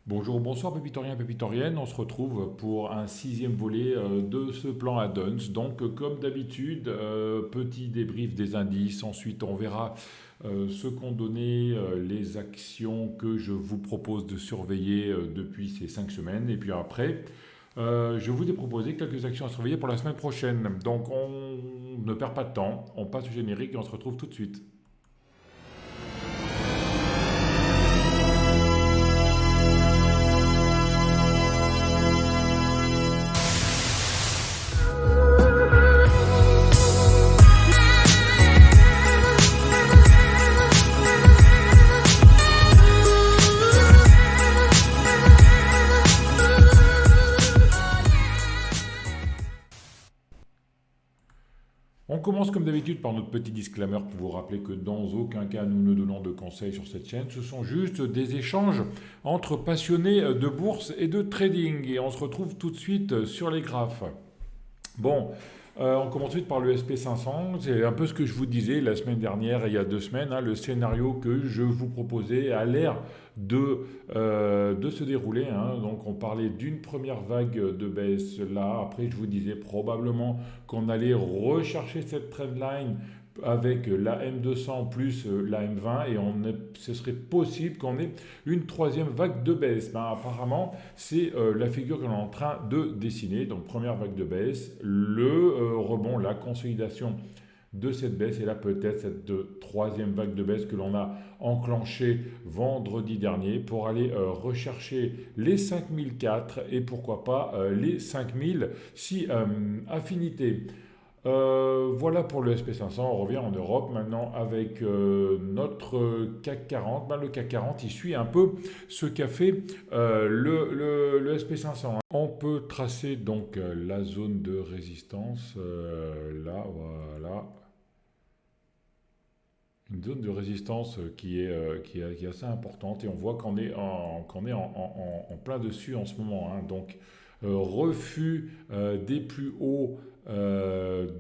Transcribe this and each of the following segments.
Bonjour, bonsoir pépitoriens, pépitoriennes. On se retrouve pour un sixième volet de ce plan add-ons. Donc, comme d'habitude, petit débrief des indices. Ensuite, on verra ce qu'ont donné les actions que je vous propose de surveiller depuis ces 5 semaines. Et puis après, je vous ai proposé quelques actions à surveiller pour la semaine prochaine. Donc, on ne perd pas de temps. On passe au générique et on se retrouve tout de suite. On commence comme d'habitude par notre petit disclaimer pour vous rappeler que dans aucun cas nous ne donnons de conseils sur cette chaîne, ce sont juste des échanges entre passionnés de bourse et de trading. Et on se retrouve tout de suite sur les graphes. Bon, on commence vite par le SP500. C'est un peu ce que je vous disais la semaine dernière et il y a 2 semaines, hein. Le scénario que je vous proposais a l'air de se dérouler, hein. Donc on parlait d'une première vague de baisse là. Après, je vous disais probablement qu'on allait rechercher cette trendline avec la M200 plus la M20 et ce serait possible qu'on ait une troisième vague de baisse. Ben, apparemment, c'est la figure que l'on est en train de dessiner. Donc première vague de baisse, le rebond, la consolidation de cette baisse et là peut-être cette troisième vague de baisse que l'on a enclenchée vendredi dernier pour aller rechercher les 5004 et pourquoi pas les 5000 si affinité. Voilà pour le SP500. On revient en Europe maintenant avec notre CAC 40. Ben, le CAC 40, il suit un peu ce qu'a fait le SP500, hein. On peut tracer donc la zone de résistance. Là, voilà. Une zone de résistance qui est assez importante et on voit qu'on est en plein dessus en ce moment, hein. Donc, refus des plus hauts de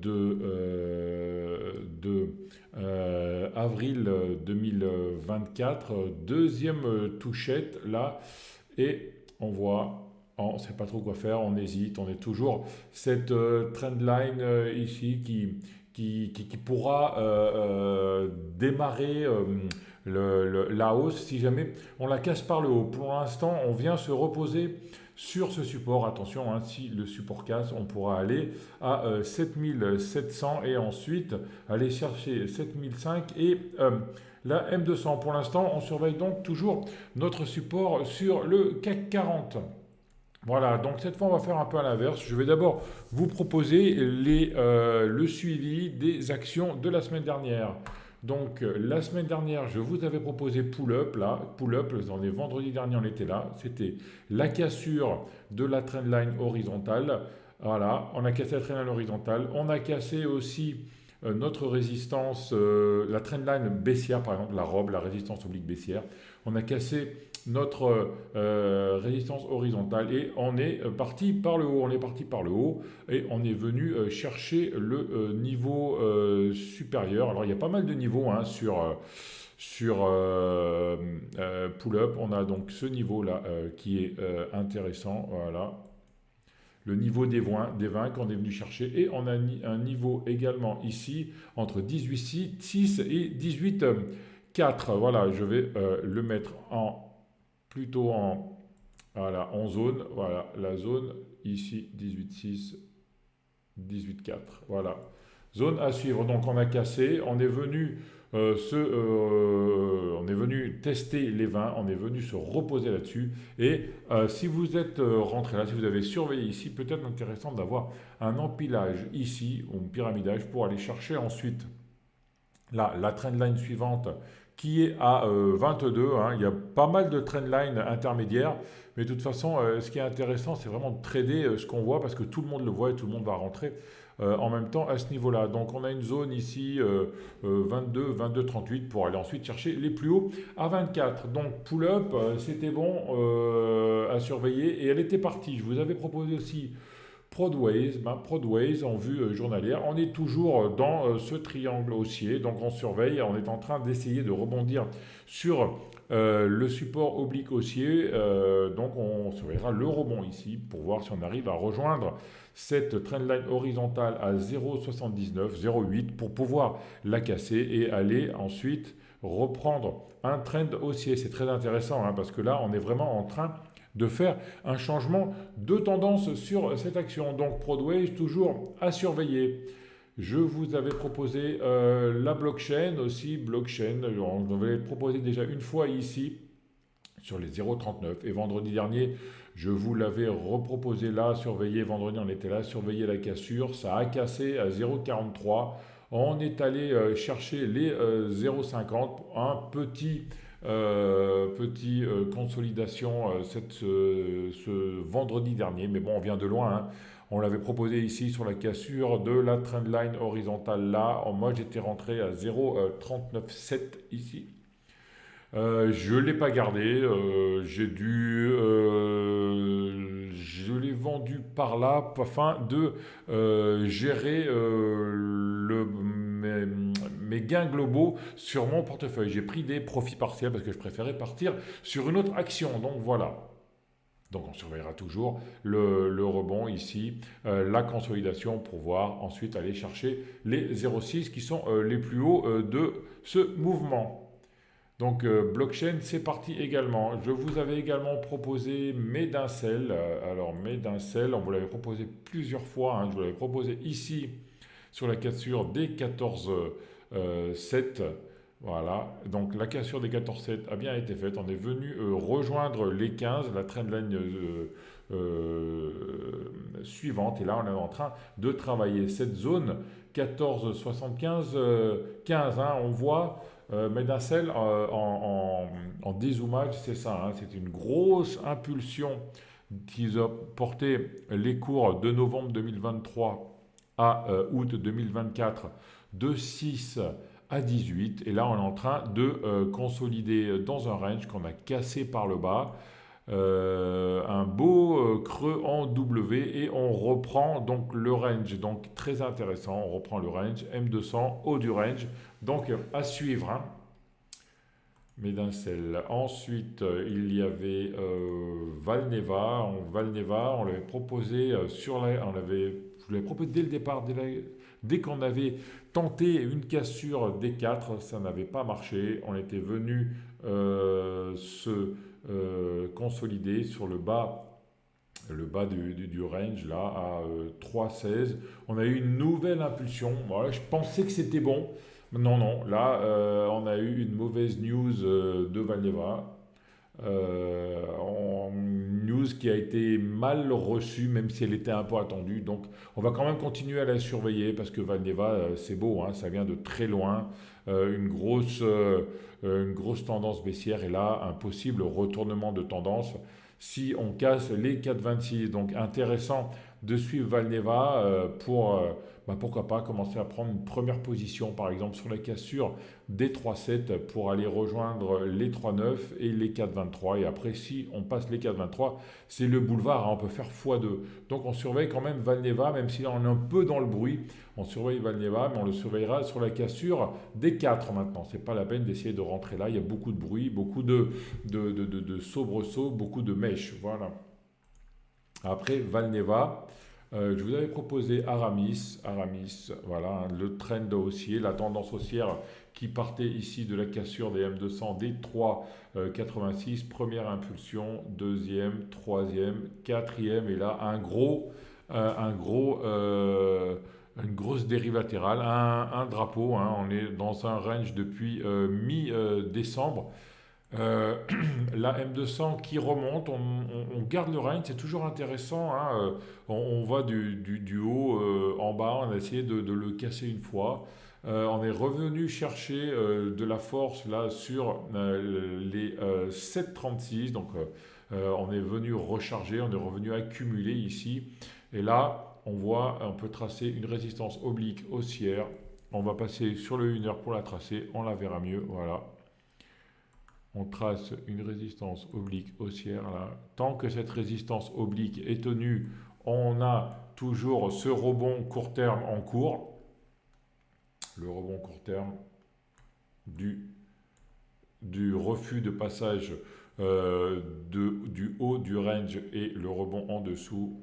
avril 2024, deuxième touchette là, et on voit, on ne sait pas trop quoi faire, on hésite, on est toujours cette trendline ici qui pourra démarrer la hausse si jamais on la casse par le haut. Pour l'instant, on vient se reposer sur ce support. Attention, hein, si le support casse, on pourra aller à 7700 et ensuite aller chercher 7005 et la M200. Pour l'instant, on surveille donc toujours notre support sur le CAC 40. Voilà, donc cette fois on va faire un peu à l'inverse. Je vais d'abord vous proposer le suivi des actions de la semaine dernière. Donc la semaine dernière, je vous avais proposé pull-up, là, pull-up, on est vendredi dernier, on était là, c'était la cassure de la trendline horizontale. Voilà, on a cassé la trendline horizontale, on a cassé aussi notre résistance, la trendline baissière par exemple, la robe, la résistance oblique baissière. On a cassé notre résistance horizontale et on est parti par le haut. On est parti par le haut et on est venu chercher le niveau supérieur. Alors il y a pas mal de niveaux, hein, sur pull-up. On a donc ce niveau-là qui est intéressant. Voilà. Le niveau des 20 qu'on est venu chercher. Et on a un niveau également ici entre 18,6 et 18,4. Voilà, je vais le mettre plutôt voilà, en zone. Voilà, la zone ici 18,6, 18,4. Voilà. Zone à suivre. Donc on a cassé, on est venu tester les 20, on est venu se reposer là-dessus. Et si vous êtes rentré là, si vous avez surveillé ici, peut-être intéressant d'avoir un empilage ici, ou un pyramidage, pour aller chercher ensuite la trendline suivante qui est à 22, hein. Il y a pas mal de trendlines intermédiaires, mais de toute façon, ce qui est intéressant, c'est vraiment de trader ce qu'on voit parce que tout le monde le voit et tout le monde va rentrer en même temps à ce niveau-là. Donc on a une zone ici 22, 22, 38 pour aller ensuite chercher les plus hauts à 24. Donc pull-up, c'était bon à surveiller et elle était partie. Je vous avais proposé aussi Prodways en vue journalière. On est toujours dans ce triangle haussier, donc on surveille, on est en train d'essayer de rebondir sur le support oblique haussier. Donc on surveillera le rebond ici pour voir si on arrive à rejoindre cette trendline horizontale à 0,79, 0,8 pour pouvoir la casser et aller ensuite reprendre un trend haussier. C'est très intéressant hein, parce que là on est vraiment en train de faire un changement de tendance sur cette action. Donc Prodway toujours à surveiller. Je vous avais proposé la blockchain aussi, blockchain, on avait proposé déjà une fois ici sur les 0,39 et vendredi dernier je vous l'avais reproposé là, surveillez, vendredi on était là, surveillez la cassure, ça a cassé à 0,43, on est allé chercher les 0,50, un petit consolidation ce vendredi dernier, mais bon on vient de loin, hein. On l'avait proposé ici sur la cassure de la trendline horizontale là. Moi j'étais rentré à 0,397 ici. Je ne l'ai pas gardé. Je l'ai vendu par là afin de gérer mes gains globaux sur mon portefeuille. J'ai pris des profits partiels parce que je préférais partir sur une autre action. Donc voilà. Donc on surveillera toujours le rebond ici, la consolidation pour voir ensuite aller chercher les 0,6 qui sont les plus hauts de ce mouvement. Donc blockchain c'est parti également. Je vous avais également proposé Medincell. Alors Medincell, on vous l'avait proposé plusieurs fois, hein. Je vous l'avais proposé ici sur la cassure des 14,7. Voilà, donc la cassure des 14,7 a bien été faite. On est venu rejoindre les 15, la trendline suivante. Et là, on est en train de travailler cette zone 14,75, 15. Hein, on voit Medincell en dézoomage, c'est ça. Hein, c'est une grosse impulsion qui a porté les cours de novembre 2023 à août 2024 de 6 à 18 et là on est en train de consolider dans un range qu'on a cassé par le bas, un beau creux en W et on reprend donc le range, donc très intéressant, on reprend le range M200 haut du range, donc à suivre hein. Medincell. Ensuite, il y avait Valneva. Valneva, on l'avait proposé je l'avais proposé dès le départ, dès qu'on avait tenté une cassure des 4, ça n'avait pas marché. On était venu se consolider sur le bas du range là à 3,16. On a eu une nouvelle impulsion. Voilà, je pensais que c'était bon. Non, non, là, on a eu une mauvaise news de Valneva. News qui a été mal reçue, même si elle était un peu attendue. Donc, on va quand même continuer à la surveiller parce que Valneva, c'est beau, hein, ça vient de très loin. Une grosse tendance baissière et là, un possible retournement de tendance si on casse les 4,26. Donc, intéressant de suivre Valneva pourquoi pas commencer à prendre une première position, par exemple sur la cassure des 3,7 pour aller rejoindre les 3,9 et les 4,23. Et après, si on passe les 4,23, c'est le boulevard, hein, on peut faire x2. Donc on surveille quand même Valneva, même si là on est un peu dans le bruit. On surveille Valneva, mais on le surveillera sur la cassure des 4 maintenant. C'est pas la peine d'essayer de rentrer là, il y a beaucoup de bruit, beaucoup de soubresauts, beaucoup de mèches. Voilà. Après Valneva, je vous avais proposé Aramis, voilà, hein, le trend haussier, la tendance haussière qui partait ici de la cassure des M200 des 3,86, première impulsion, deuxième, troisième, quatrième, et là une grosse dérive latérale, un drapeau, hein, on est dans un range depuis mi-décembre. Euh, la M200 qui remonte, on garde le range, c'est toujours intéressant, hein, on va du haut en bas, on a essayé de le casser une fois. On est revenu chercher de la force là sur les 7,36, donc on est venu recharger, on est revenu accumuler ici. Et là, on peut tracer une résistance oblique haussière. On va passer sur le 1 heure pour la tracer, on la verra mieux, voilà. On trace une résistance oblique haussière là. Tant que cette résistance oblique est tenue, on a toujours ce rebond court terme en cours. Le rebond court terme du refus de passage du haut du range et le rebond en dessous.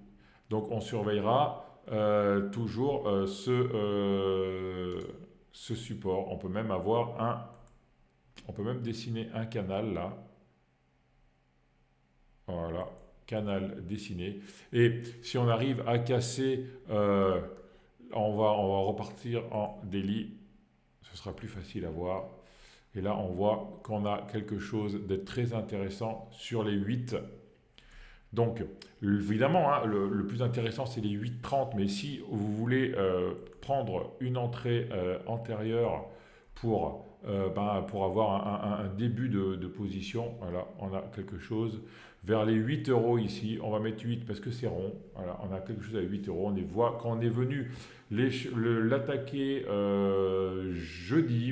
Donc on surveillera toujours ce support. On peut même dessiner un canal là. Voilà, canal dessiné. Et si on arrive à casser, on va repartir en daily. Ce sera plus facile à voir. Et là, on voit qu'on a quelque chose de très intéressant sur les 8. Donc, évidemment, hein, le plus intéressant, c'est les 8,30. Mais si vous voulez prendre une entrée antérieure pour avoir un début de position, voilà, on a quelque chose vers les 8 euros ici. On va mettre 8 parce que c'est rond. Voilà, on a quelque chose à 8 euros. Quand on est venu l'attaquer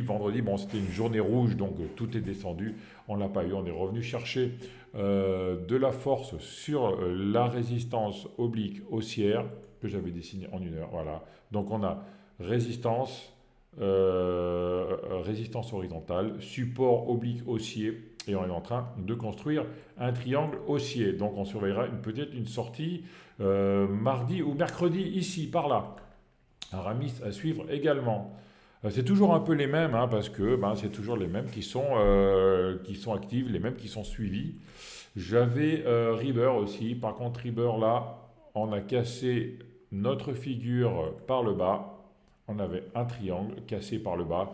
vendredi, bon, c'était une journée rouge, donc tout est descendu. On ne l'a pas eu. On est revenu chercher de la force sur la résistance oblique haussière que j'avais dessinée en 1 heure. Voilà. Donc on a résistance, résistance horizontale, support oblique haussier, et on est en train de construire un triangle haussier. Donc on surveillera peut-être une sortie mardi ou mercredi ici, par là. Aramis à suivre également. C'est toujours un peu les mêmes, hein, parce que c'est toujours les mêmes qui sont actives, les mêmes qui sont suivis. J'avais Reaver aussi. Par contre, Reaver là, on a cassé notre figure par le bas. On avait un triangle cassé par le bas.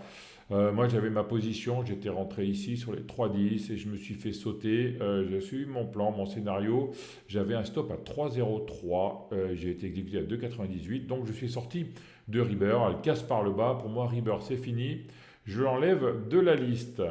Moi, j'avais ma position. J'étais rentré ici sur les 3,10 et je me suis fait sauter. J'ai suivi mon plan, mon scénario. J'avais un stop à 3,03. J'ai été exécuté à 2,98. Donc, je suis sorti de Reaver. Elle casse par le bas. Pour moi, Reaver, c'est fini. Je l'enlève de la liste.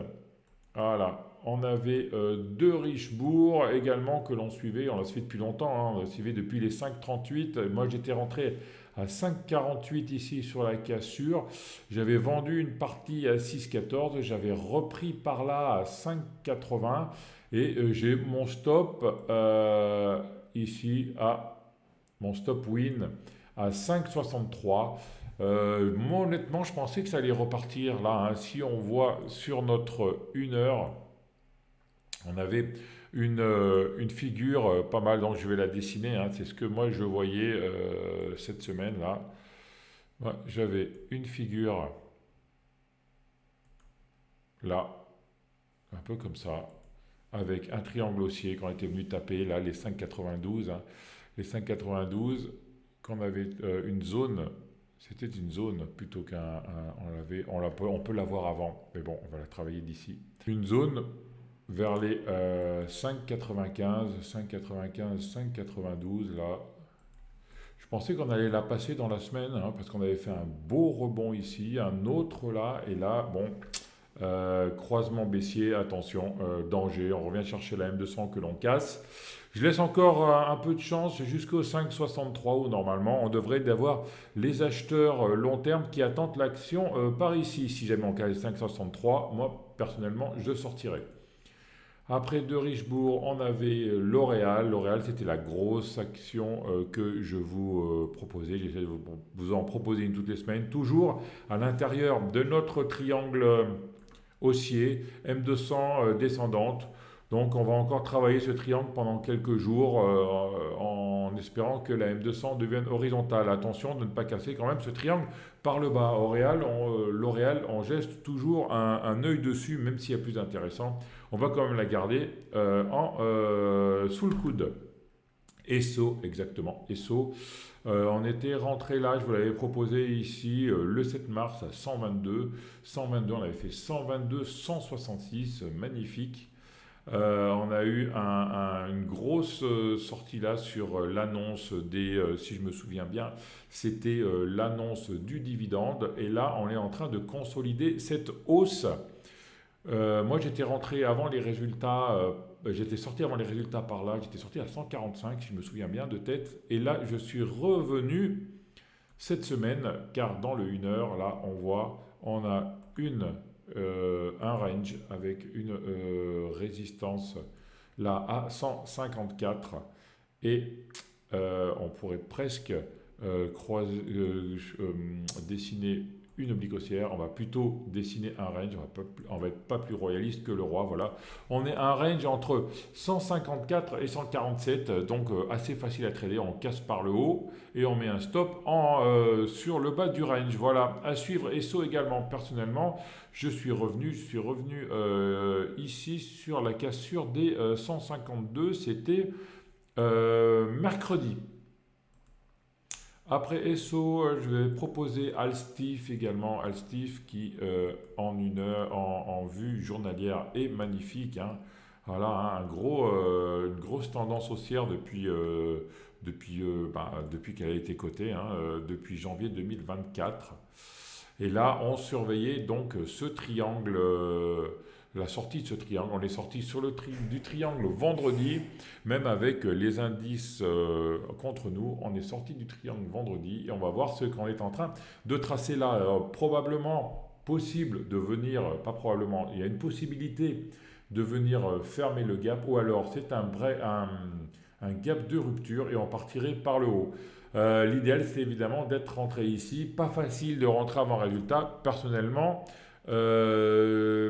Voilà. On avait deux Richebourg également que l'on suivait. On l'a suivi depuis longtemps. Hein. On l'a suivi depuis les 5,38. Moi, j'étais rentré à 5,48 ici sur la cassure. J'avais vendu une partie à 6,14. J'avais repris par là à 5,80. Et j'ai mon stop ici mon stop win à 5,63. Moi, honnêtement, je pensais que ça allait repartir là. Hein. Si on voit sur notre 1 heure, on avait une figure pas mal, donc je vais la dessiner. Hein. C'est ce que moi je voyais cette semaine là. Ouais, j'avais une figure là, un peu comme ça, avec un triangle haussier qu'on était venu taper là, les 5,92. Hein. Les 5,92, qu'on avait une zone. C'était une zone plutôt on peut l'avoir avant, mais bon, on va la travailler d'ici. Une zone vers les 5,95, 5,95, 5,92 là. Je pensais qu'on allait la passer dans la semaine, hein, parce qu'on avait fait un beau rebond ici, un autre là, et là, bon, croisement baissier, attention, danger, on revient chercher la M200 que l'on casse. Je laisse encore un peu de chance jusqu'au 5,63 où normalement on devrait avoir les acheteurs long terme qui attendent l'action par ici. Si jamais on casse les 5,63, moi personnellement je sortirai. Après de Richebourg, on avait L'Oréal. L'Oréal, c'était la grosse action que je vous proposais. J'essaie de vous en proposer une toutes les semaines. Toujours à l'intérieur de notre triangle haussier, M200 descendante. Donc on va encore travailler ce triangle pendant quelques jours en espérant que la M200 devienne horizontale. Attention de ne pas casser quand même ce triangle par le bas. L'Oréal, on geste toujours un œil dessus, même s'il y a plus intéressant. On va quand même la garder sous le coude. Esso, exactement. Esso. On était rentré là, je vous l'avais proposé ici le 7 mars à 122. 122, on avait fait 122, 166, magnifique. On a eu une grosse sortie là sur l'annonce si je me souviens bien, c'était l'annonce du dividende. Et là, on est en train de consolider cette hausse. Moi, j'étais rentré avant les résultats, j'étais sorti avant les résultats par là, j'étais sorti à 145, si je me souviens bien de tête. Et là, je suis revenu cette semaine, car dans le 1 heure, là, on a un range avec une résistance là à 154 et on pourrait presque dessiner une oblique haussière, on va plutôt dessiner un range, on va être pas plus royaliste que le roi, voilà. On est à un range entre 154 et 147, donc assez facile à trader, on casse par le haut et on met un stop sur le bas du range, voilà. À suivre ESSO également, personnellement, je suis revenu ici sur la cassure des 152, c'était mercredi. Après ESSO, je vais proposer Alstif également. Alstif qui, en une heure, en vue journalière, est magnifique, hein. Voilà, hein, une grosse tendance haussière depuis qu'elle a été cotée, hein, depuis janvier 2024. Et là, on surveillait donc ce triangle, la sortie de ce triangle. On est sorti sur du triangle vendredi, même avec les indices contre nous. On est sorti du triangle vendredi et on va voir ce qu'on est en train de tracer là. Probablement possible de venir, pas probablement, il y a une possibilité de venir fermer le gap ou alors c'est un gap de rupture et on partirait par le haut. L'idéal, c'est évidemment d'être rentré ici. Pas facile de rentrer avant résultat. Personnellement, je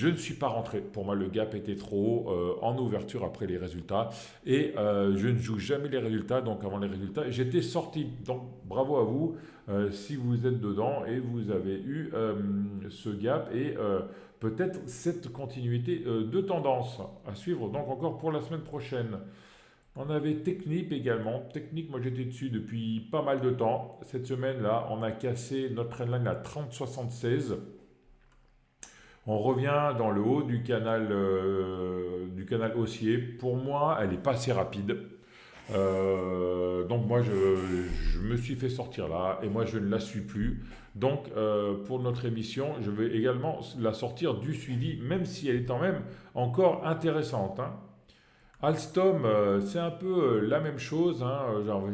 ne suis pas rentré. Pour moi, le gap était trop haut en ouverture après les résultats. Et je ne joue jamais les résultats, donc avant les résultats, j'étais sorti. Donc bravo à vous si vous êtes dedans et vous avez eu ce gap et peut-être cette continuité de tendance à suivre donc encore pour la semaine prochaine. On avait Technip également. Technip, moi j'étais dessus depuis pas mal de temps. Cette semaine-là, on a cassé notre trendline à 30,76. On revient dans le haut du canal haussier. Pour moi, elle n'est pas assez rapide. Donc moi, je me suis fait sortir là et moi, je ne la suis plus. Donc, pour notre émission, je vais également la sortir du suivi, même si elle est quand même encore intéressante, hein. Alstom, c'est un peu la même chose, hein.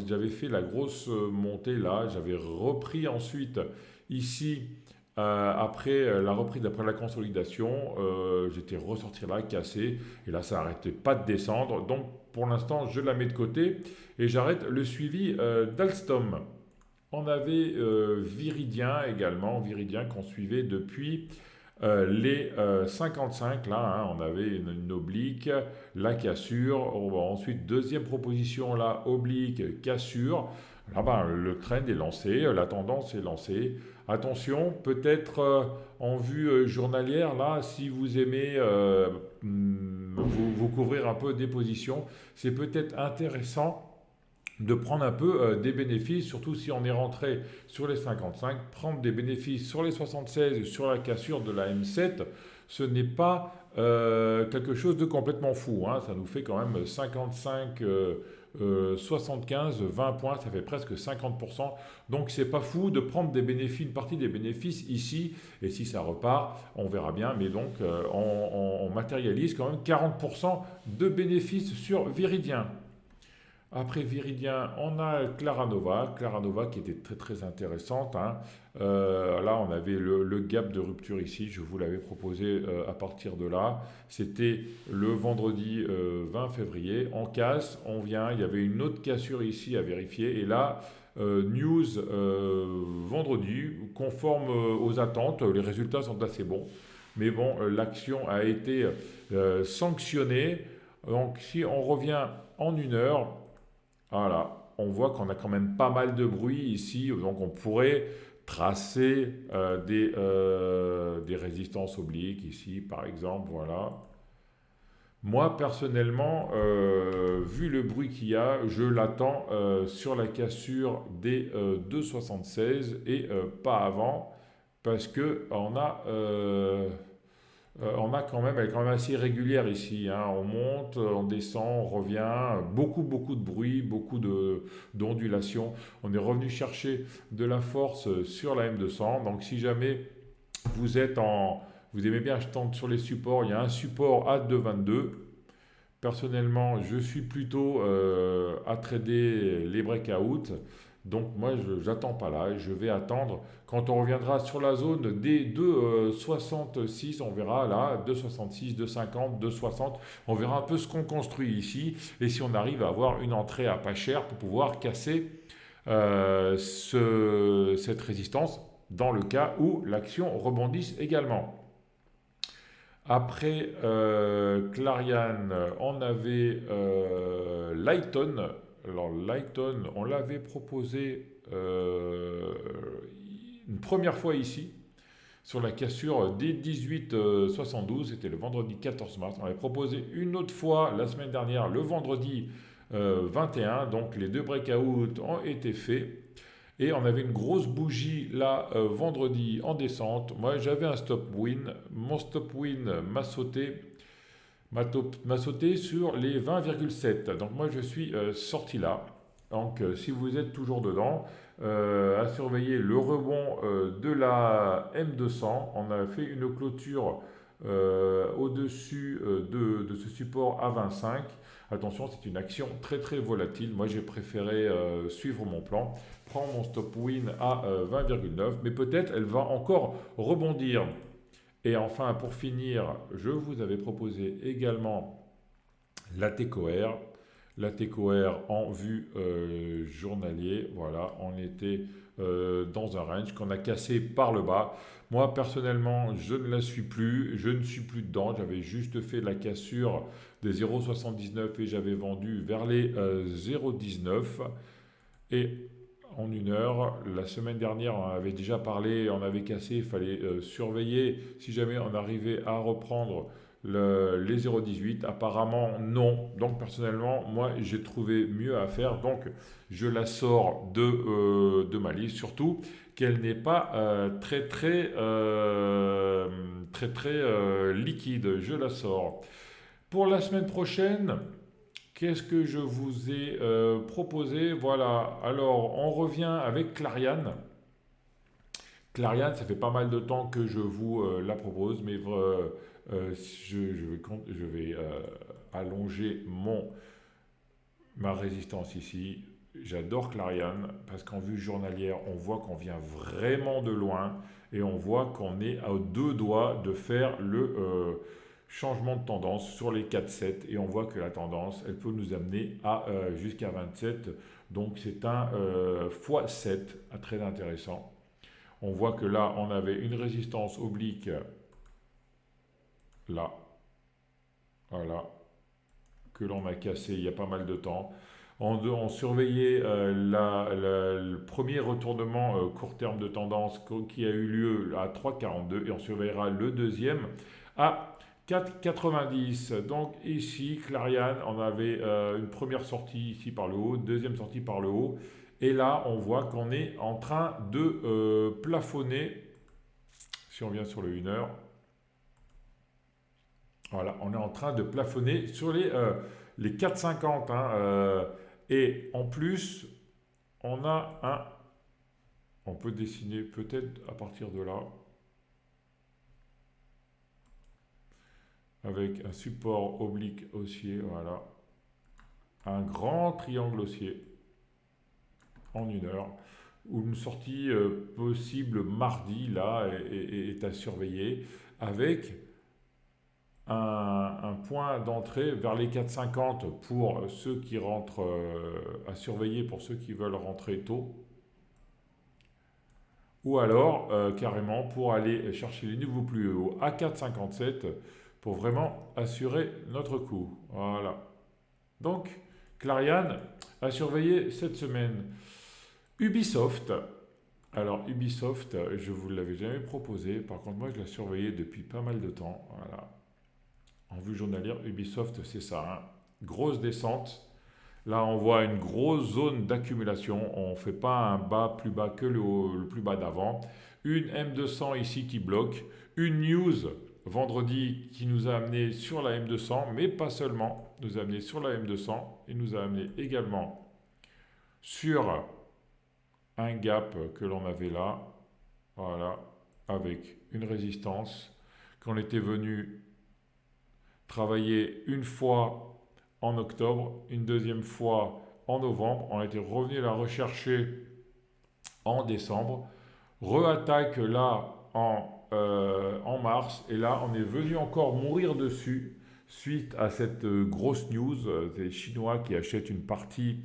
J'avais fait la grosse montée là, j'avais repris ensuite ici après la reprise, après la consolidation, j'étais ressorti là, cassé, et là ça n'arrêtait pas de descendre. Donc pour l'instant, je la mets de côté et j'arrête le suivi d'Alstom. On avait Viridien également, Viridien qu'on suivait depuis les 55, là, hein, on avait une oblique, la cassure. On va ensuite, deuxième proposition, là, oblique, cassure. Là, ben, le trend est lancé, la tendance est lancée. Attention, peut-être en vue journalière, là, si vous aimez vous couvrir un peu des positions, c'est peut-être intéressant de prendre un peu des bénéfices, surtout si on est rentré sur les 55, prendre des bénéfices sur les 76 et sur la cassure de la M7, ce n'est pas quelque chose de complètement fou, hein. Ça nous fait quand même 55, 75, 20 points, ça fait presque 50%. Donc c'est pas fou de prendre des bénéfices, une partie des bénéfices ici, et si ça repart, on verra bien, mais donc on matérialise quand même 40% de bénéfices sur Viridien. Après Viridien, on a Claranova qui était très très intéressante, hein. Là, on avait le gap de rupture ici, je vous l'avais proposé à partir de là. C'était le vendredi 20 février. On casse, on vient, il y avait une autre cassure ici à vérifier. Et là, news vendredi, conforme aux attentes, les résultats sont assez bons. Mais bon, l'action a été sanctionnée. Donc si on revient en une heure, voilà, on voit qu'on a quand même pas mal de bruit ici, donc on pourrait tracer des résistances obliques ici, par exemple, voilà. Moi, personnellement, vu le bruit qu'il y a, je l'attends sur la cassure des 2,76 et pas avant, parce que on a quand même, elle est quand même assez régulière ici, hein. On monte, on descend, on revient. Beaucoup de bruit, d'ondulations. On est revenu chercher de la force sur la M200. Donc si jamais vous aimez bien, je tente sur les supports. Il y a un support à 2,22. Personnellement, je suis plutôt à trader les breakouts. Donc moi, je n'attends pas là. Je vais attendre quand on reviendra sur la zone des 2,66. On verra là, 2,66, 2,50, 2,60. On verra un peu ce qu'on construit ici. Et si on arrive à avoir une entrée à pas cher pour pouvoir casser cette résistance. dans le cas où l'action rebondisse également. Après Clariane, on avait Lighton. Alors Lighton, on l'avait proposé une première fois ici, sur la cassure des 18,72, c'était le vendredi 14 mars. On l'avait proposé une autre fois la semaine dernière, le vendredi 21, donc les deux breakouts ont été faits. Et on avait une grosse bougie là, vendredi en descente. Moi j'avais un stop win. Mon stop win m'a sauté sur les 20,7. Donc moi je suis sorti là. Donc si vous êtes toujours dedans, à surveiller le rebond de la M200. On a fait une clôture au-dessus de ce support à 25. Attention, c'est une action très très volatile. Moi j'ai préféré suivre mon plan. Prends mon stop win à 20,9, mais peut-être elle va encore rebondir. Et enfin, pour finir, je vous avais proposé également la TCOR. La TCOR en vue journalier. Voilà, on était dans un range qu'on a cassé par le bas. Moi, personnellement, je ne la suis plus. Je ne suis plus dedans. J'avais juste fait la cassure des 0,79 et j'avais vendu vers les 0,19. Et en une heure, la semaine dernière, on avait déjà parlé, on avait cassé, il fallait surveiller si jamais on arrivait à reprendre les 0,18. Apparemment, non. Donc, personnellement, moi, j'ai trouvé mieux à faire. Donc, je la sors de ma liste. Surtout qu'elle n'est pas très liquide. Je la sors. Pour la semaine prochaine, qu'est-ce que je vous ai proposé? Voilà, alors on revient avec Clariane. Clariane, ça fait pas mal de temps que je vous la propose, mais je vais allonger ma résistance ici. J'adore Clariane parce qu'en vue journalière, on voit qu'on vient vraiment de loin et on voit qu'on est à deux doigts de faire le changement de tendance sur les 4-7 et on voit que la tendance, elle peut nous amener à jusqu'à 27. Donc c'est un x7 très intéressant. On voit que là, on avait une résistance oblique là, voilà, que l'on a cassé il y a pas mal de temps. On surveillait le premier retournement court terme de tendance qui a eu lieu à 3,42 et on surveillera le deuxième à 4,90. Donc ici, Clariane, on avait une première sortie ici par le haut, deuxième sortie par le haut. Et là, on voit qu'on est en train de plafonner. Si on vient sur le 1 heure, voilà, on est en train de plafonner sur les 4,50. Et en plus, on peut dessiner peut-être à partir de là, avec un support oblique haussier, voilà, un grand triangle haussier en 1 heure, où une sortie possible mardi, là, est à surveiller, avec un point d'entrée vers les 4,50 pour ceux qui rentrent, à surveiller pour ceux qui veulent rentrer tôt, ou alors carrément pour aller chercher les niveaux plus hauts à 4,57 pour vraiment assurer notre coup. Voilà. Donc, Clariane a surveillé cette semaine. Ubisoft. Alors, Ubisoft, je ne vous l'avais jamais proposé. Par contre, moi, je l'ai surveillé depuis pas mal de temps. Voilà. En vue journalière, Ubisoft, c'est ça. Grosse descente. Là, on voit une grosse zone d'accumulation. On ne fait pas un bas plus bas que le plus bas d'avant. Une M200 ici qui bloque. Une news vendredi qui nous a amené sur la M200, mais pas seulement. Nous a amené sur la M200 et nous a amené également sur un gap que l'on avait là. Voilà. Avec une résistance qu'on était venu travailler une fois en octobre, une deuxième fois en novembre. On a été revenu la rechercher en décembre. Re-attaque là en mars. Et là, on est venu encore mourir dessus suite à cette grosse news des Chinois qui achètent une partie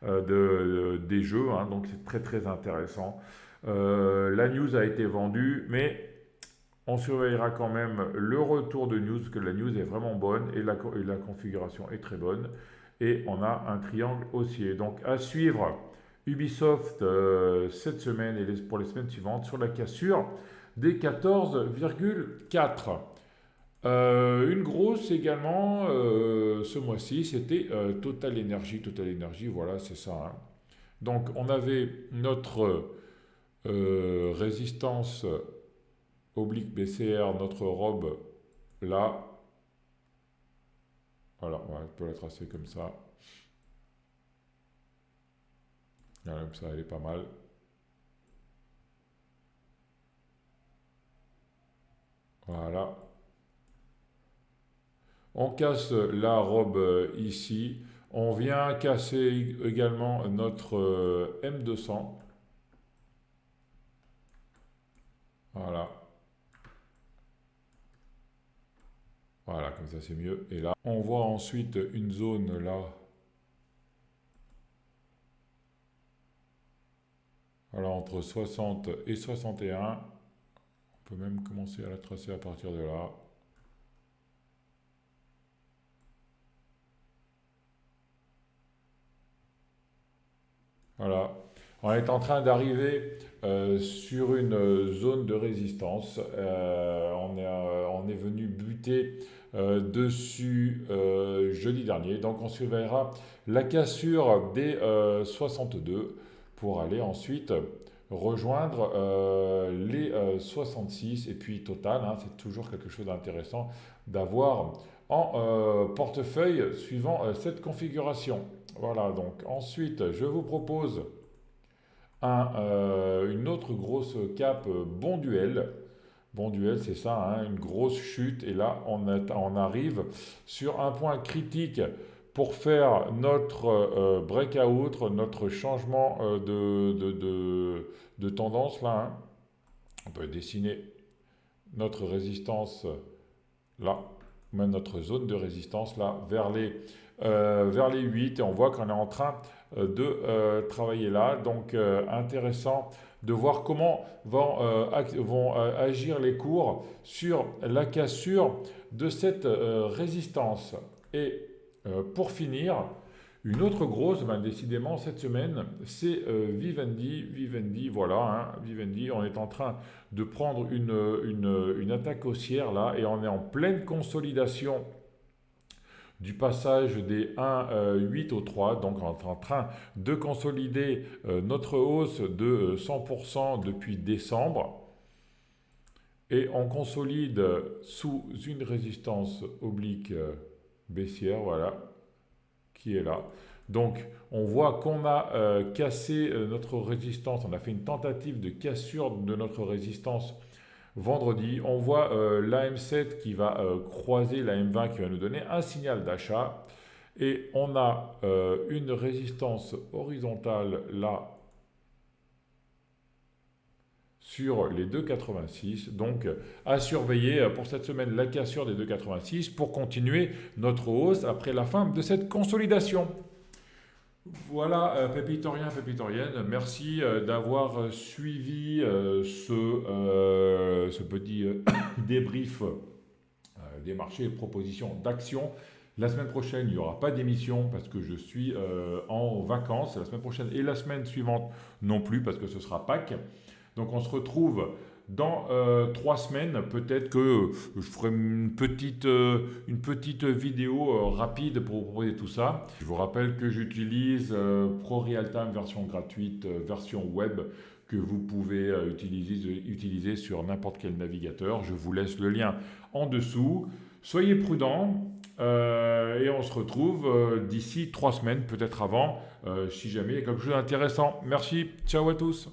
des jeux. Donc c'est très très intéressant. La news a été vendue, mais on surveillera quand même le retour de news, parce que la news est vraiment bonne et la configuration est très bonne. Et on a un triangle haussier. Donc à suivre Ubisoft cette semaine et pour les semaines suivantes sur la cassure des 14,4. Une grosse également ce mois-ci, c'était Total Energy. Total Energy, voilà, c'est ça, hein. Donc on avait notre résistance oblique BCR, notre robe là. Voilà, on peut la tracer comme ça. Voilà, comme ça, elle est pas mal. Voilà. On casse la robe ici. On vient casser également notre M200. Voilà. Voilà, comme ça c'est mieux. Et là, on voit ensuite une zone là. Voilà, entre 60 et 61. On peut même commencer à la tracer à partir de là. Voilà. On est en train d'arriver sur une zone de résistance. On est venu buter dessus jeudi dernier. Donc on surveillera la cassure des 62 pour aller ensuite rejoindre les 66. Et puis total, hein, c'est toujours quelque chose d'intéressant d'avoir en portefeuille suivant cette configuration. Voilà, donc ensuite, je vous propose une autre grosse cape bon duel. Bon duel, c'est ça, hein, une grosse chute. Et là, on arrive sur un point critique pour faire notre breakout, notre changement de tendance là, hein. On peut dessiner notre résistance là, même notre zone de résistance là, vers les 8, et on voit qu'on est en train de travailler là. Donc intéressant de voir comment vont agir les cours sur la cassure de cette résistance. Et pour finir, une autre grosse, ben, décidément cette semaine, c'est Vivendi. Vivendi, voilà, hein, Vivendi, on est en train de prendre une attaque haussière là, et on est en pleine consolidation du passage des 1,8 au 3. Donc on est en train de consolider notre hausse de 100% depuis décembre. Et on consolide sous une résistance oblique baissière, voilà, qui est là. Donc on voit qu'on a cassé notre résistance, on a fait une tentative de cassure de notre résistance vendredi. On voit la M7 qui va croiser la M20 qui va nous donner un signal d'achat. Et on a une résistance horizontale là sur les 2,86. Donc à surveiller pour cette semaine la cassure des 2,86 pour continuer notre hausse après la fin de cette consolidation. Voilà, pépitoriens, pépitoriennes, merci d'avoir suivi ce petit débrief des marchés et propositions d'action. La semaine prochaine, il n'y aura pas d'émission parce que je suis en vacances. La semaine prochaine et la semaine suivante non plus parce que ce sera Pâques. Donc on se retrouve dans 3 semaines. Peut-être que je ferai une petite vidéo rapide pour vous proposer tout ça. Je vous rappelle que j'utilise Pro Realtime version gratuite, version web, que vous pouvez utiliser sur n'importe quel navigateur. Je vous laisse le lien en dessous. Soyez prudents et on se retrouve d'ici 3 semaines, peut-être avant, si jamais il y a quelque chose d'intéressant. Merci, ciao à tous.